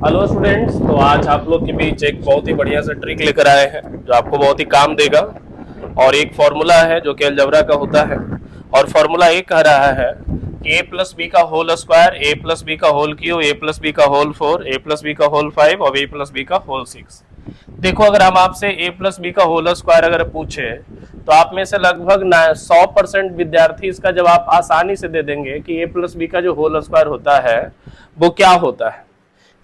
Hello students, तो आज आप लोग के बीच एक बहुत ही बढ़िया सा ट्रिक लेकर आए हैं जो आपको बहुत ही काम देगा। और एक फॉर्मूला है जो कि अलजेब्रा का होता है। और फॉर्मूला ये कह रहा है कि ए प्लस बी का होल स्क्वायर, ए प्लस बी का होल क्यू, ए प्लस बी का होल 4, ए प्लस बी का होल 5 और ए प्लस बी का होल 6। देखो, अगर हम आपसे ए प्लस बी का होल स्क्वायर अगर पूछे तो आप में से लगभग 100% विद्यार्थी इसका जवाब आसानी से दे देंगे कि ए प्लस बी का जो होल स्क्वायर होता है वो क्या होता है।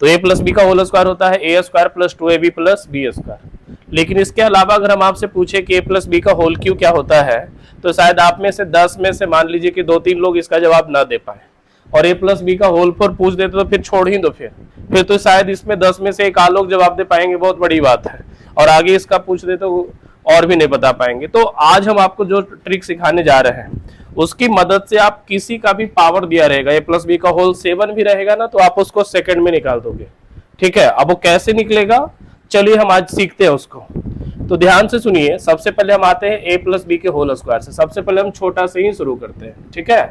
तो ए प्लस बी का होल स्क्वायर होता है A square plus 2ab plus B square. लेकिन इसके अलावा अगर हम आपसे पूछे कि ए प्लस बी का होल क्यू क्या होता है तो शायद आप में से 10 में से मान लीजिए कि 2-3 लोग इसका जवाब ना दे पाए। और ए प्लस बी का होल 4 पूछ देते तो फिर छोड़ ही दो, फिर तो शायद इसमें 10 में से एक आध लोग जवाब दे पाएंगे, बहुत बड़ी बात है। और आगे इसका पूछ दे तो और भी नहीं बता पाएंगे। तो आज हम आपको जो ट्रिक सिखाने जा रहे हैं उसकी मदद से आप किसी का भी पावर दिया रहेगा, ए प्लस बी का होल 7 भी रहेगा ना, तो आप उसको सेकंड में निकाल दोगे। ठीक है, अब वो कैसे निकलेगा, चलिए हम आज सीखते हैं उसको। तो ध्यान से सुनिए, सबसे पहले हम आते हैं ए प्लस बी के होल स्क्वायर से। सबसे पहले हम छोटा से ही शुरू करते हैं, ठीक है।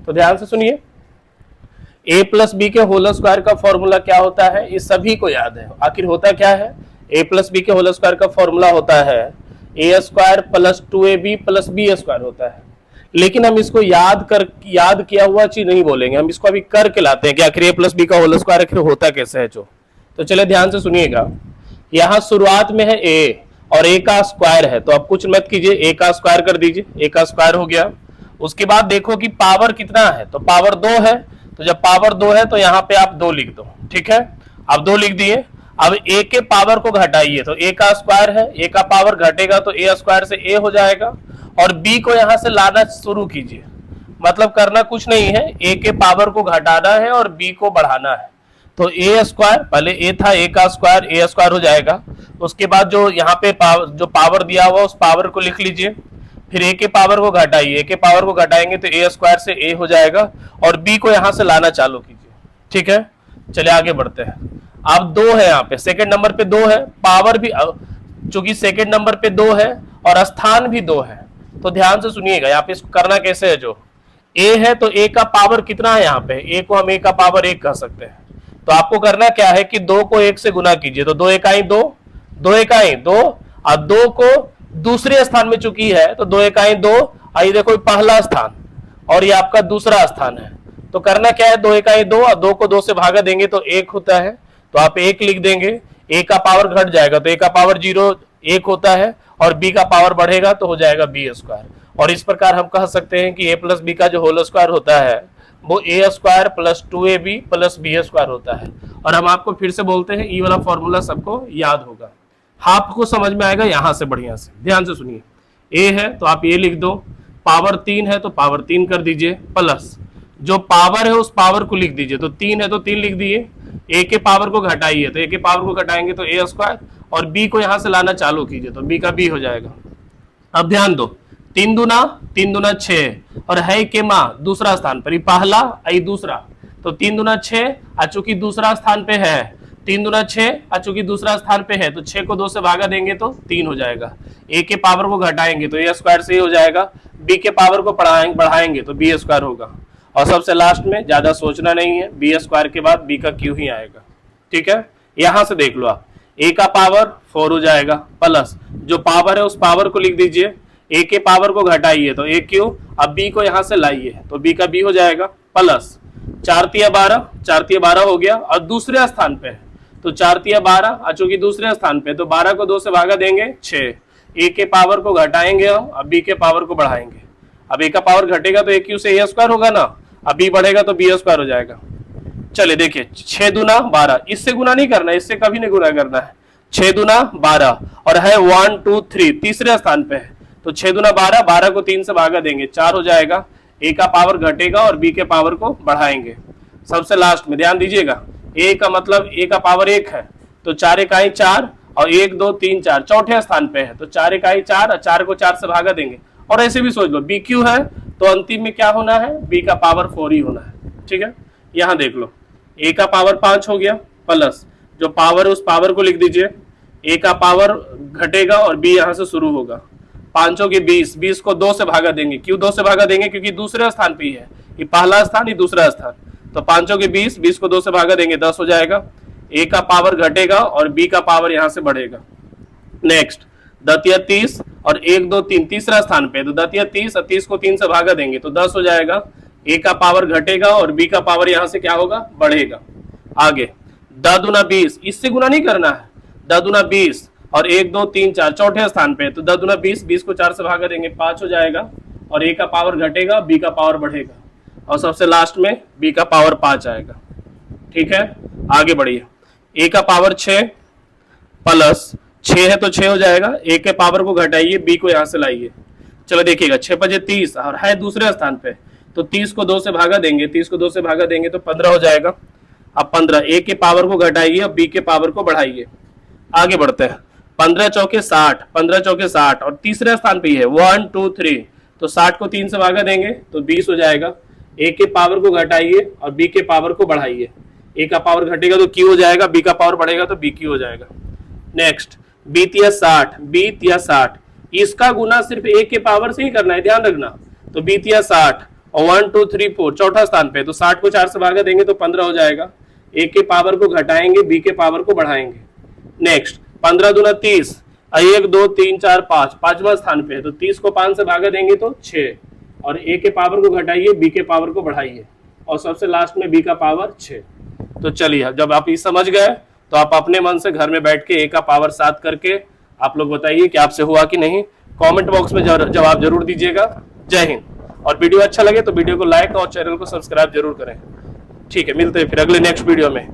तो ध्यान से सुनिए, ए प्लस बी के होल स्क्वायर का फॉर्मूला क्या होता है, इस सभी को याद है। आखिर होता क्या है, ए प्लस बी के होल स्क्वायर का फॉर्मूला होता है A square plus 2ab plus B square होता है। लेकिन हम इसको याद किया हुआ चीज नहीं बोलेंगे, हम इसको अभी करके लाते हैं कि आखिर ए प्लस बी का होल स्क्वायर आखिर होता कैसे है जो। तो चले ध्यान से सुनिएगा, यहाँ शुरुआत में है ए और ए का स्क्वायर है, तो आप कुछ मत कीजिए, ए का स्क्वायर कर दीजिए, ए का स्क्वायर हो गया। उसके बाद देखो कि पावर कितना है, तो पावर 2 है। तो जब पावर 2 है तो यहाँ पे आप 2 लिख दो, ठीक है। अब 2 लिख दिए। अब ए के पावर को घटाइए, तो ए का स्क्वायर है, ए का पावर घटेगा तो ए स्क्वायर से ए हो जाएगा। और बी को यहां से लाना शुरू कीजिए, मतलब करना कुछ नहीं है, ए के पावर को घटाना है और बी को बढ़ाना है। तो ए स्क्वायर, पहले ए था, ए का स्क्वायर ए स्क्वायर हो जाएगा। उसके बाद जो यहाँ पे जो पावर दिया हुआ उस पावर को लिख लीजिए। फिर ए के पावर को घटाइए, ए के पावर को घटाएंगे तो ए स्क्वायर से ए हो जाएगा और बी को यहां से लाना चालू कीजिए, ठीक है। चलिए आगे बढ़ते हैं। अब 2 है, यहाँ पे सेकंड नंबर पे 2 है, पावर भी चूंकि सेकंड नंबर पे 2 है और स्थान भी 2 है। तो ध्यान से सुनिएगा, यहाँ पे इसको करना कैसे है, जो ए है तो ए का पावर कितना है, यहाँ पे ए को हम ए का पावर 1 कह सकते हैं। तो आपको करना क्या है कि 2 को 1 से गुना कीजिए, तो 2 इकाई 2, 2 इकाई 2, और 2 को दूसरे स्थान में चुकी है तो 2 इकाई 2, आई देखो पहला स्थान और ये आपका दूसरा स्थान है। तो करना क्या है, 2 इकाई 2 और 2 को 2 से भागा देंगे तो 1 होता है, तो आप 1 लिख देंगे। ए का पावर घट जाएगा तो ए का पावर 0 1 होता है और बी का पावर बढ़ेगा तो हो जाएगा बी स्क्वायर। और इस प्रकार हम कह सकते हैं कि ए प्लस बी का जो होल स्क्वायर होता है वो A square plus 2ab plus B square होता है। और हम आपको फिर से बोलते हैं, ये वाला फॉर्मूला सबको याद होगा, आपको समझ में आएगा। यहां से बढ़िया से ध्यान से सुनिए, ए है तो आप ए लिख दो, पावर 3 है तो पावर 3 कर दीजिए, प्लस जो पावर है उस पावर को लिख दीजिए, तो 3 है तो 3 लिख दिए। ए के पावर को घटाइए, तो ए के पावर को घटाएंगे तो ए स्क्वायर, और बी को यहां से लाना चालू कीजिए तो बी का बी हो जाएगा। अब ध्यान दो, 3 दूना 6 और है के माँ दूसरा स्थान पर, पहला आई दूसरा, तो 3 दूना 6, चूंकि दूसरा स्थान पे है 3 दूना 6, चूंकि दूसरा स्थान पे है तो 6 को 2 से भागा देंगे तो 3 हो जाएगा। ए के पावर को घटाएंगे तो ए स्क्वायर से हो जाएगा, बी के पावर को बढ़ाएंगे तो बी स्क्वायर होगा। और सबसे लास्ट में ज्यादा सोचना नहीं है, बी स्क्वायर के बाद बी का क्यू ही आएगा, ठीक है। यहां से देख लो आप, ए का पावर 4 हो जाएगा, प्लस जो पावर है उस पावर को लिख दीजिए, ए के पावर को घटाइए तो ए क्यू, अब बी को यहां से लाइए तो बी का बी हो जाएगा, प्लस 4 तिया 12, 4 तिया 12 हो गया और दूसरे स्थान पे है तो 4 तिया 12, चूंकि दूसरे स्थान पे तो 12 को 2 से भागा देंगे 6, ए के पावर को घटाएंगे हम, अब बी के पावर को बढ़ाएंगे। अब ए का पावर घटेगा तो ए क्यू से ए स्क्वायर होगा ना, अब बी बढ़ेगा तो बी स्क्वायर हो जाएगा। चलिए देखिए, 6 दूना 12, इससे गुना नहीं करना है, इससे कभी नहीं गुना करना है। 6 दूना 12 और है 1 2 3 तीसरे स्थान पे है तो 6 दूना 12, 12 को 3 से भागा देंगे 4 हो जाएगा। ए का पावर घटेगा और बी के पावर को बढ़ाएंगे। सबसे लास्ट में ध्यान दीजिएगा, ए का मतलब ए का पावर 1 है तो 4 इकाई 4 और 1 2 3 4 चौथे स्थान पे है तो 4 इकाई 4 और 4 को 4 से भागा देंगे। और ऐसे भी सोच लो, बी क्यू है तो अंतिम में क्या होना है, बी का पावर 4 ही होना है, ठीक है। यहां देख लो, ए का पावर 5 हो गया, प्लस जो पावर है उस पावर को लिख दीजिए, ए का पावर घटेगा और बी यहां से शुरू होगा, 5 के 20, 20 को 2 से भागा देंगे, क्यों 2 से भागा देंगे क्योंकि दूसरे स्थान पे ही है, ये पहला स्थान ये दूसरा स्थान, तो 5 के 20, 20 को 2 से भागा देंगे 10 हो जाएगा। ए का पावर घटेगा और बी का पावर यहां से बढ़ेगा। नेक्स्ट दतिया 30 और 1 2 3 तीसरा स्थान पे, तो दतिया 30 और 30 को 3 से भागा देंगे तो 10 हो जाएगा। ए का पावर घटेगा और बी का पावर यहां से क्या होगा, बढ़ेगा। आगे द दूना 20, इससे गुना नहीं करना है, द दूना 20 और 1 2 3 4 चौथे स्थान पे, तो द दूना 20, 20 को 4 से भागा देंगे 5 हो जाएगा और ए का पावर घटेगा, बी का पावर बढ़ेगा और सबसे लास्ट में बी का पावर 5 आएगा। ठीक है, आगे बढ़िए। ए का पावर 6 प्लस 6 है तो 6 हो जाएगा, ए के पावर को घटाइए, बी को यहां से लाइए। चलो देखिएगा 6 5 30 और है दूसरे स्थान पे, तो 30 को 2 से भागा देंगे, 30 को 2 से भागा देंगे तो 15 हो जाएगा। अब 15, ए के पावर को घटाइए और बी के पावर को बढ़ाइए। आगे बढ़ते हैं, 15 चौके 60, 15 चौके 60 और तीसरे स्थान पे है 1 2 3, तो 60 को 3 से भागा देंगे तो 20 हो जाएगा। ए के पावर को घटाइए और बी के पावर को बढ़ाइए, ए का पावर घटेगा तो क्यू हो जाएगा, बी का पावर बढ़ेगा तो बी क्यू हो जाएगा। नेक्स्ट बीत या 60, बीत या 60, इसका गुना सिर्फ ए के पावर से ही करना है, ध्यान रखना। तो बीत या 60 और 1 2 3 4 चौथा स्थान पे, तो 60 को 4 से भागा देंगे तो 15 हो जाएगा। ए के पावर को घटाएंगे, बी के पावर को बढ़ाएंगे। नेक्स्ट 15 दूना 30, 1 2 3 4 5 पांचवा स्थान पे है, तो 30 को 5 से भागा देंगे तो 6 और ए के पावर को घटाइए, बी के पावर को बढ़ाइए और सबसे लास्ट में बी का पावर 6। तो चलिए, जब आप ये समझ गए तो आप अपने मन से घर में बैठ के ए का पावर 7 करके आप लोग बताइए कि आपसे हुआ कि नहीं। कमेंट बॉक्स में जवाब जरूर दीजिएगा। जय हिंद। और वीडियो अच्छा लगे तो वीडियो को लाइक और चैनल को सब्सक्राइब जरूर करें। ठीक है, मिलते हैं फिर अगले नेक्स्ट वीडियो में।